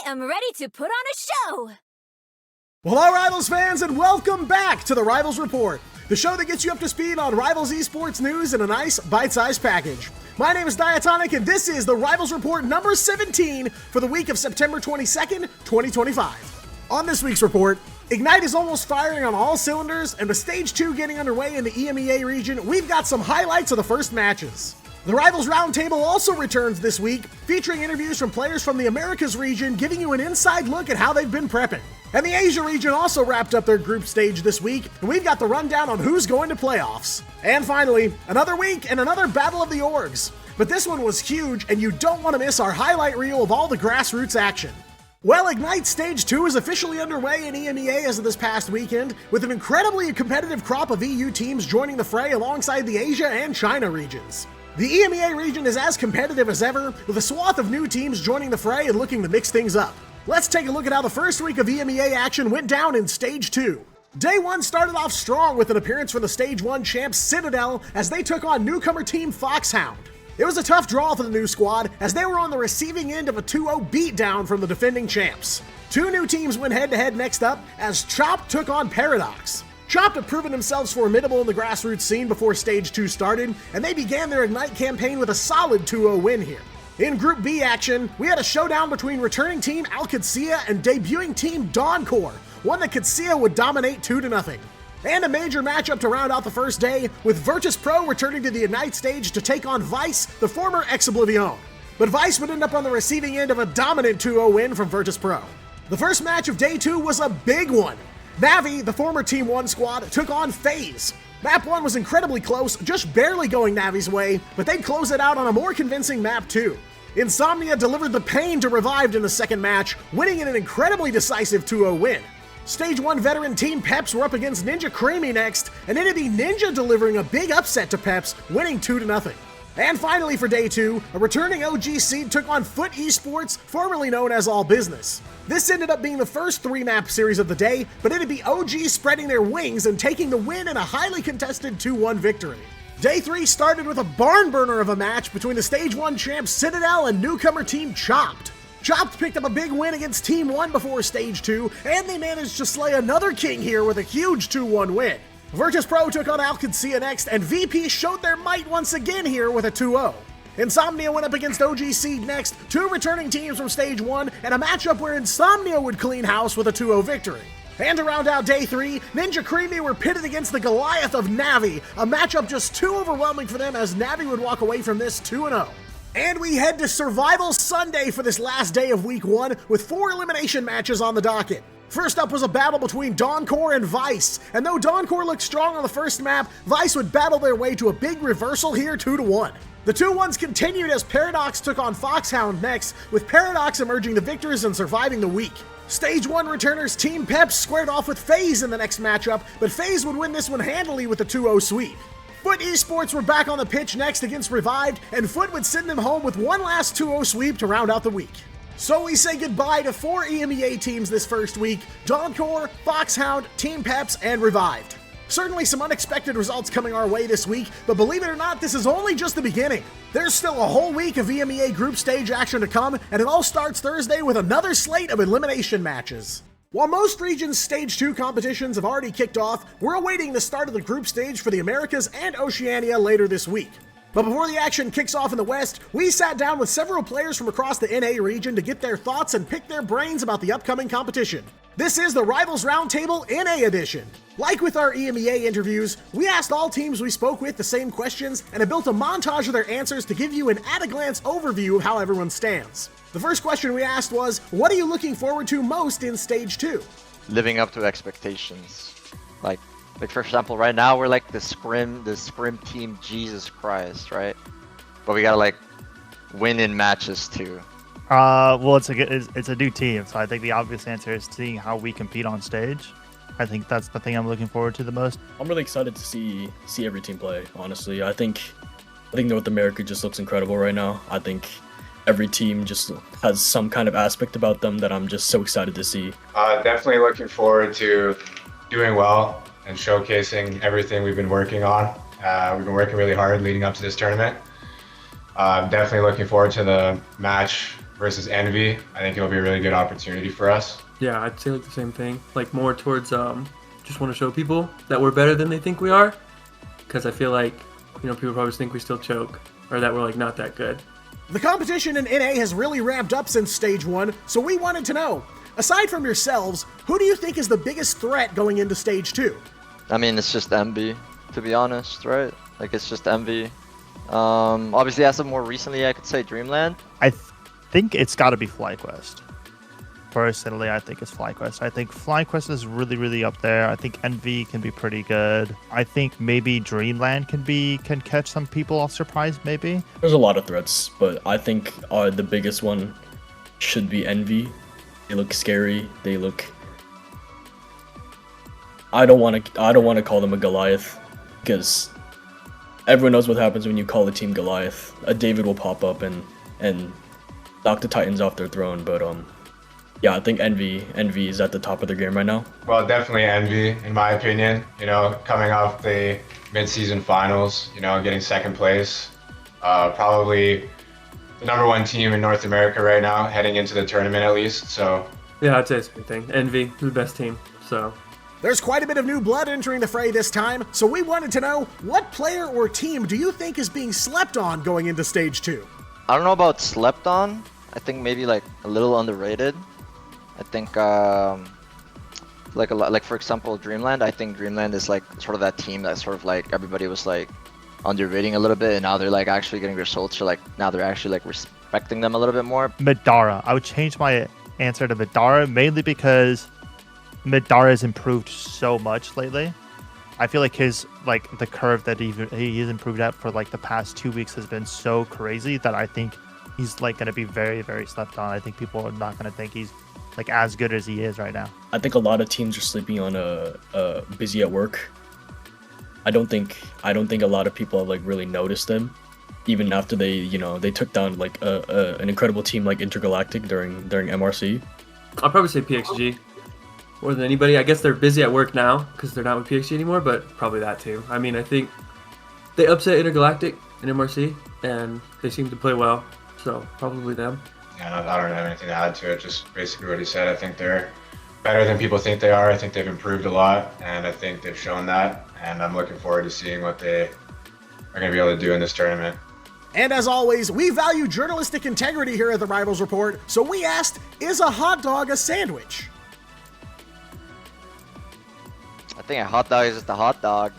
am ready to put on a show! Well, hello, Rivals fans, and welcome back to the Rivals Report, the show that gets you up to speed on Rivals esports news in a nice, bite-sized package. My name is Diatonic, and this is the Rivals Report number 17 for the week of September 22nd, 2025. On this week's report, Ignite is almost firing on all cylinders, and with Stage 2 getting underway in the EMEA region, we've got some highlights of the first matches. The Rivals Roundtable also returns this week, featuring interviews from players from the Americas region, giving you an inside look at how they've been prepping. And the Asia region also wrapped up their group stage this week, and we've got the rundown on who's going to playoffs. And finally, another week and another Battle of the Orgs. But this one was huge, and you don't want to miss our highlight reel of all the grassroots action. Well, Ignite Stage 2 is officially underway in EMEA as of this past weekend, with an incredibly competitive crop of EU teams joining the fray alongside the Asia and China regions. The EMEA region is as competitive as ever, with a swath of new teams joining the fray and looking to mix things up. Let's take a look at how the first week of EMEA action went down in Stage 2. Day 1 started off strong with an appearance from the Stage 1 champs Citadel as they took on newcomer team Foxhound. It was a tough draw for the new squad as they were on the receiving end of a 2-0 beatdown from the defending champs. Two new teams went head-to-head next up as Chopped took on Paradox. Chopped had proven themselves formidable in the grassroots scene before Stage 2 started, and they began their Ignite campaign with a solid 2-0 win here. In Group B action, we had a showdown between returning team Alcatsia and debuting team Dawncore, one that Katsia would dominate 2-0. And a major matchup to round out the first day, with Virtus Pro returning to the Ignite stage to take on Vice, the former Ex-Oblivion. But Vice would end up on the receiving end of a dominant 2-0 win from Virtus Pro. The first match of Day 2 was a big one. Navi, the former Team 1 squad, took on FaZe. Map 1 was incredibly close, just barely going Navi's way, but they'd close it out on a more convincing Map 2. Insomnia delivered the pain to Revived in the second match, winning in an incredibly decisive 2-0 win. Stage 1 veteran Team Peps were up against Ninja Creamy next, and it'd be Ninja delivering a big upset to Peps, winning 2-0. And finally for Day 2, a returning OG seed took on Foot Esports, formerly known as All Business. This ended up being the first 3-map series of the day, but it'd be OG spreading their wings and taking the win in a highly contested 2-1 victory. Day 3 started with a barn burner of a match between the Stage 1 champs Citadel and newcomer team Chopped. Chopped picked up a big win against Team 1 before Stage 2, and they managed to slay another king here with a huge 2-1 win. Virtus Pro took on Alcatsia next, and VP showed their might once again here with a 2-0. Insomnia went up against OG Seed next, two returning teams from Stage 1, and a matchup where Insomnia would clean house with a 2-0 victory. And to round out Day 3, Ninja Creamy were pitted against the Goliath of Navi, a matchup just too overwhelming for them as Navi would walk away from this 2-0. And we head to Survival Sunday for this last day of Week 1 with 4 elimination matches on the docket. First up was a battle between Dawncore and Vice, and though Dawncore looked strong on the first map, Vice would battle their way to a big reversal here 2-1. The 2-1s continued as Paradox took on Foxhound next, with Paradox emerging the victors and surviving the week. Stage 1 returners Team Peps squared off with FaZe in the next matchup, but FaZe would win this one handily with a 2-0 sweep. Foot Esports were back on the pitch next against Revived, and Foot would send them home with one last 2-0 sweep to round out the week. So we say goodbye to 4 EMEA teams this first week: Dawncore, Foxhound, Team Peps, and Revived. Certainly some unexpected results coming our way this week, but believe it or not, this is only just the beginning. There's still a whole week of EMEA group stage action to come, and it all starts Thursday with another slate of elimination matches. While most regions' Stage 2 competitions have already kicked off, we're awaiting the start of the group stage for the Americas and Oceania later this week. But before the action kicks off in the West, we sat down with several players from across the NA region to get their thoughts and pick their brains about the upcoming competition. This is the Rivals Roundtable NA edition. Like with our EMEA interviews, we asked all teams we spoke with the same questions and have built a montage of their answers to give you an at-a-glance overview of how everyone stands. The first question we asked was, what are you looking forward to most in Stage 2? Living up to expectations. Like for example, right now we're like the scrim team, Jesus Christ, right? But we gotta like win in matches too. Well, it's a new team, so I think the obvious answer is seeing how we compete on stage. I think that's the thing I'm looking forward to the most. I'm really excited to see every team play. Honestly, I think North America just looks incredible right now. I think every team just has some kind of aspect about them that I'm just so excited to see. Definitely looking forward to doing well and showcasing everything we've been working on. We've been working really hard leading up to this tournament. Definitely looking forward to the match versus Envy, I think it'll be a really good opportunity for us. Yeah, I'd say like the same thing. Like more towards just want to show people that we're better than they think we are. Because I feel like, people probably think we still choke or that we're like not that good. The competition in NA has really ramped up since Stage 1, so we wanted to know, aside from yourselves, who do you think is the biggest threat going into Stage 2? I mean, it's just Envy, to be honest, right? Like, it's just Envy. Obviously, as of more recently, I could say Dreamland. I think it's got to be FlyQuest. Personally, I think it's FlyQuest. I think FlyQuest is really, really up there. I think Envy can be pretty good. I think maybe Dreamland can catch some people off surprise, maybe. There's a lot of threats, but I think the biggest one should be Envy. They look scary. They look. I don't want to call them a Goliath, because everyone knows what happens when you call a team Goliath. A David will pop up and knock the Titans off their throne, but yeah, I think Envy is at the top of their game right now. Well, definitely Envy, in my opinion. Coming off the mid-season finals, getting second place. Probably the #1 team in North America right now, heading into the tournament at least, so. Yeah, I'd say it's the same thing. Envy, the best team, so. There's quite a bit of new blood entering the fray this time, so we wanted to know, what player or team do you think is being slept on going into Stage 2? I don't know about slept on. I think maybe like a little underrated. I think like for example Dreamland. I think Dreamland is like sort of that team that sort of like everybody was like underrating a little bit, and now they're like actually getting results. Or like now they're actually like respecting them a little bit more. Midara. I would change my answer to Midara mainly because Midara has improved so much lately. I feel like the curve that he has improved at for like the past 2 weeks has been so crazy that I think he's like going to be very, very slept on. I think people are not going to think he's like as good as he is right now. I think a lot of teams are sleeping on busy at work. I don't think a lot of people have like really noticed them, even after they took down like an incredible team like Intergalactic during MRC. I'll probably say PXG more than anybody. I guess they're busy at work now because they're not with PXG anymore, but probably that too. I mean, I think they upset Intergalactic in MRC and they seem to play well, so probably them. Yeah, I don't have anything to add to it, just basically what he said. I think they're better than people think they are. I think they've improved a lot, and I think they've shown that, and I'm looking forward to seeing what they are going to be able to do in this tournament. And as always, we value journalistic integrity here at the Rivals Report, so we asked, is a hot dog a sandwich? I think a hot dog is just a hot dog.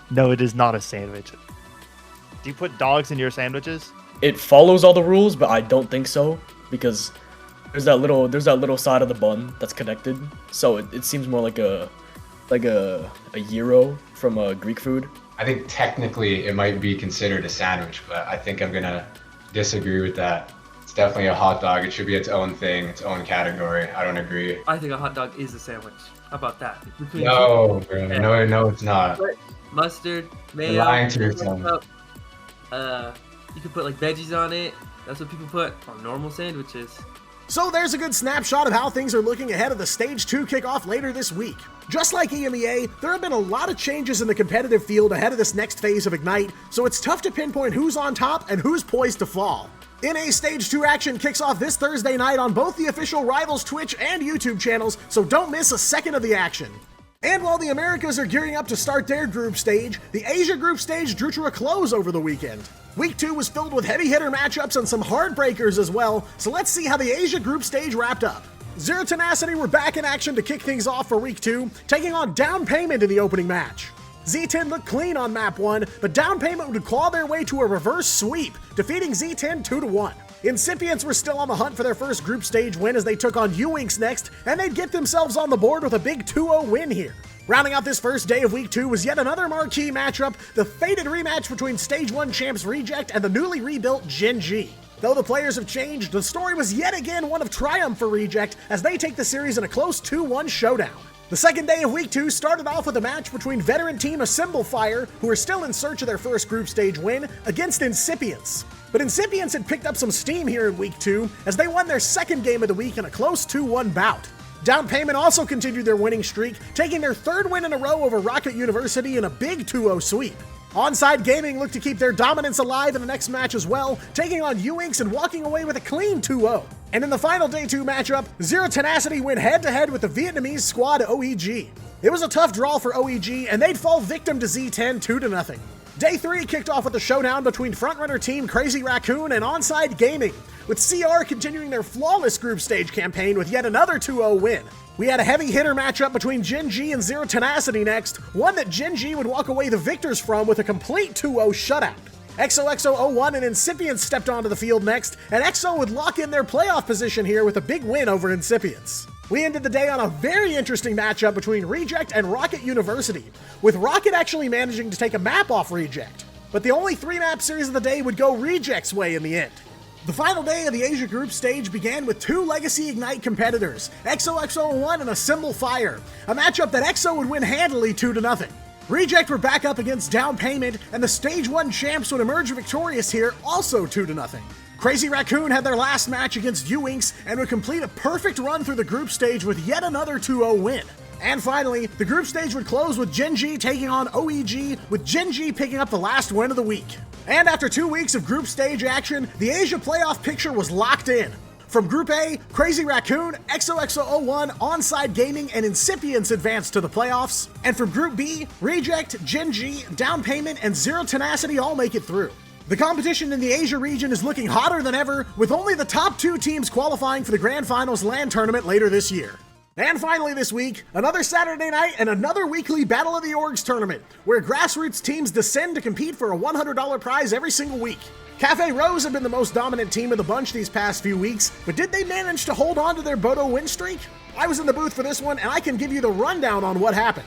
No, it is not a sandwich. Do you put dogs in your sandwiches? It follows all the rules, but I don't think so, because there's that little side of the bun that's connected. So it seems more like a gyro from Greek food. I think technically it might be considered a sandwich, but I think I'm gonna disagree with that. It's definitely a hot dog. It should be its own thing, its own category. I don't agree. I think a hot dog is a sandwich. How about that? No, bro. No, it's not. Mustard, mayo. You're lying to yourself. You can put like veggies on it. That's what people put on normal sandwiches. So there's a good snapshot of how things are looking ahead of the Stage 2 kickoff later this week. Just like EMEA, there have been a lot of changes in the competitive field ahead of this next phase of Ignite, so it's tough to pinpoint who's on top and who's poised to fall. NA Stage 2 action kicks off this Thursday night on both the official Rivals Twitch and YouTube channels, so don't miss a second of the action. And while the Americas are gearing up to start their group stage, the Asia group stage drew to a close over the weekend. Week 2 was filled with heavy hitter matchups and some heartbreakers as well, so let's see how the Asia group stage wrapped up. Zero Tenacity were back in action to kick things off for Week 2, taking on Down Payment in the opening match. Z10 looked clean on Map 1, but Down Payment would claw their way to a reverse sweep, defeating Z10 2-1. Incipients were still on the hunt for their first group stage win as they took on U-Winks next, and they'd get themselves on the board with a big 2-0 win here. Rounding out this first day of Week 2 was yet another marquee matchup, the fated rematch between Stage 1 champs Reject and the newly rebuilt Gen G. Though the players have changed, the story was yet again one of triumph for Reject as they take the series in a close 2-1 showdown. The second day of Week 2 started off with a match between veteran team Assemble Fire, who are still in search of their first group stage win, against Incipients. But Incipients had picked up some steam here in Week 2 as they won their second game of the week in a close 2-1 bout. Down Payment also continued their winning streak, taking their third win in a row over Rocket University in a big 2-0 sweep. Onside Gaming looked to keep their dominance alive in the next match as well, taking on U-Winks and walking away with a clean 2-0. And in the final Day 2 matchup, Zero Tenacity went head-to-head with the Vietnamese squad OEG. It was a tough draw for OEG, and they'd fall victim to Z10 2-0. Day 3 kicked off with a showdown between frontrunner team Crazy Raccoon and Onside Gaming, with CR continuing their flawless group stage campaign with yet another 2-0 win. We had a heavy hitter matchup between Gen G and Zero Tenacity next, one that Gen G would walk away the victors from with a complete 2-0 shutout. XOXO01 and Incipients stepped onto the field next, and EXO would lock in their playoff position here with a big win over Incipients. We ended the day on a very interesting matchup between Reject and Rocket University, with Rocket actually managing to take a map off Reject. But the only 3-map series of the day would go Reject's way in the end. The final day of the Asia group stage began with 2 Legacy Ignite competitors, XOXO01 and Assemble Fire, a matchup that EXO would win handily 2-0. Reject were back up against Down Payment, and the Stage 1 champs would emerge victorious here, also 2-0. Crazy Raccoon had their last match against U-Inks and would complete a perfect run through the group stage with yet another 2-0 win. And finally, the group stage would close with Gen G taking on OEG, with Gen G picking up the last win of the week. And after 2 weeks of group stage action, the Asia playoff picture was locked in. From Group A, Crazy Raccoon, XOXO01, Onside Gaming, and Incipients advanced to the playoffs. And from Group B, Reject, Gen G, Down Payment, and Zero Tenacity all make it through. The competition in the Asia region is looking hotter than ever, with only the top 2 teams qualifying for the Grand Finals LAN tournament later this year. And finally this week, another Saturday night and another weekly Battle of the Orgs tournament, where grassroots teams descend to compete for a $100 prize every single week. Cafe Rose have been the most dominant team of the bunch these past few weeks, but did they manage to hold on to their Bodo win streak? I was in the booth for this one, and I can give you the rundown on what happened.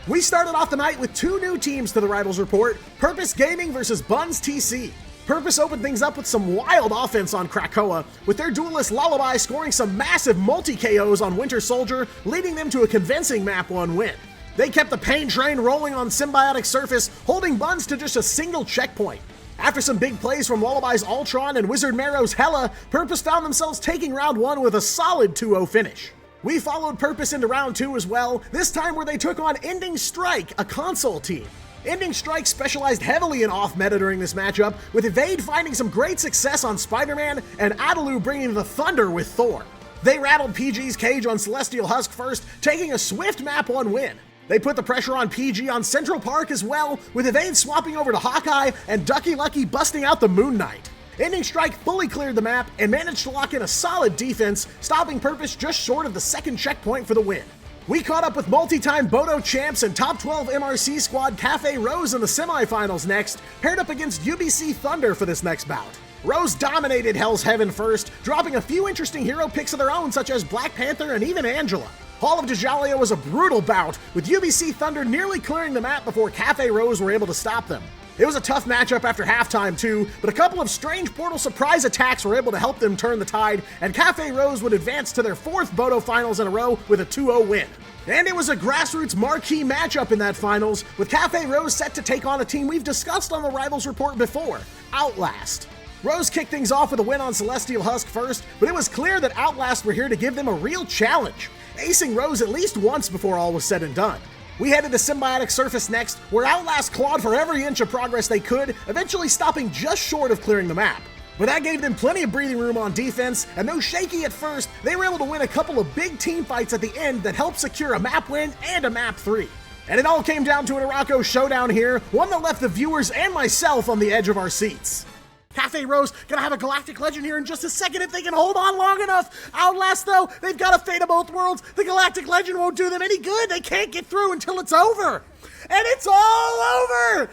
We started off the night with 2 new teams to the Rivals Report, Purpose Gaming versus Buns TC. Purpose opened things up with some wild offense on Krakoa, with their duelist Lullaby scoring some massive multi-KOs on Winter Soldier, leading them to a convincing map 1 win. They kept the pain train rolling on Symbiotic Surface, holding Buns to just a single checkpoint. After some big plays from Lullaby's Ultron and Wizard Marrow's Hella, Purpose found themselves taking round 1 with a solid 2-0 finish. We followed Purpose into round 2 as well, this time where they took on Ending Strike, a console team. Ending Strike specialized heavily in off-meta during this matchup, with Evade finding some great success on Spider-Man and Adalu bringing the thunder with Thor. They rattled PG's cage on Celestial Husk first, taking a swift map 1 win. They put the pressure on PG on Central Park as well, with Evade swapping over to Hawkeye and Ducky Lucky busting out the Moon Knight. Ending Strike fully cleared the map and managed to lock in a solid defense, stopping Purpose just short of the second checkpoint for the win. We caught up with multi-time Bodo champs and top 12 MRC squad Cafe Rose in the semifinals next, paired up against UBC Thunder for this next bout. Rose dominated Hell's Heaven first, dropping a few interesting hero picks of their own such as Black Panther and even Angela. Hall of Dajalia was a brutal bout, with UBC Thunder nearly clearing the map before Cafe Rose were able to stop them. It was a tough matchup after halftime too, but a couple of strange portal surprise attacks were able to help them turn the tide, and Cafe Rose would advance to their 4th Bodo finals in a row with a 2-0 win. And it was a grassroots marquee matchup in that finals, with Cafe Rose set to take on a team we've discussed on the Rivals Report before, Outlast. Rose kicked things off with a win on Celestial Husk first, but it was clear that Outlast were here to give them a real challenge, acing Rose at least once before all was said and done. We headed to Symbiotic Surface next, where Outlast clawed for every inch of progress they could, eventually stopping just short of clearing the map. But that gave them plenty of breathing room on defense, and though shaky at first, they were able to win a couple of big team fights at the end that helped secure a map win and a map 3. And it all came down to an Araco showdown here, one that left the viewers and myself on the edge of our seats. Cafe Rose gonna have a Galactic Legend here in just a second if they can hold on long enough. Outlast though, they've got a Fate of Both Worlds. The Galactic Legend won't do them any good. They can't get through until it's over. And it's all over!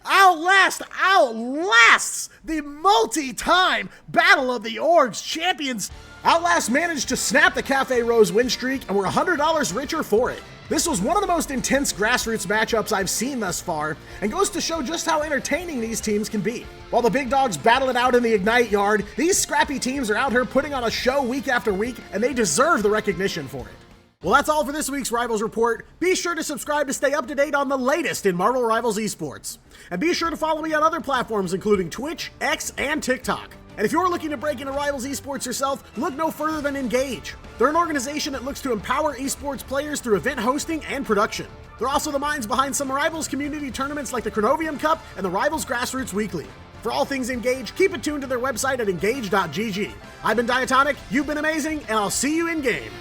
Outlast outlasts the multi-time Battle of the Orgs champions. Outlast managed to snap the Cafe Rose win streak and were $100 richer for it. This was one of the most intense grassroots matchups I've seen thus far, and goes to show just how entertaining these teams can be. While the big dogs battle it out in the Ignite yard, these scrappy teams are out here putting on a show week after week, and they deserve the recognition for it. Well, that's all for this week's Rivals Report. Be sure to subscribe to stay up to date on the latest in Marvel Rivals Esports. And be sure to follow me on other platforms including Twitch, X, and TikTok. And if you're looking to break into Rivals Esports yourself, look no further than Engage. They're an organization that looks to empower esports players through event hosting and production. They're also the minds behind some Rivals community tournaments like the Chronovium Cup and the Rivals Grassroots Weekly. For all things Engage, keep it tuned to their website at engage.gg. I've been Diatonic, you've been amazing, and I'll see you in game.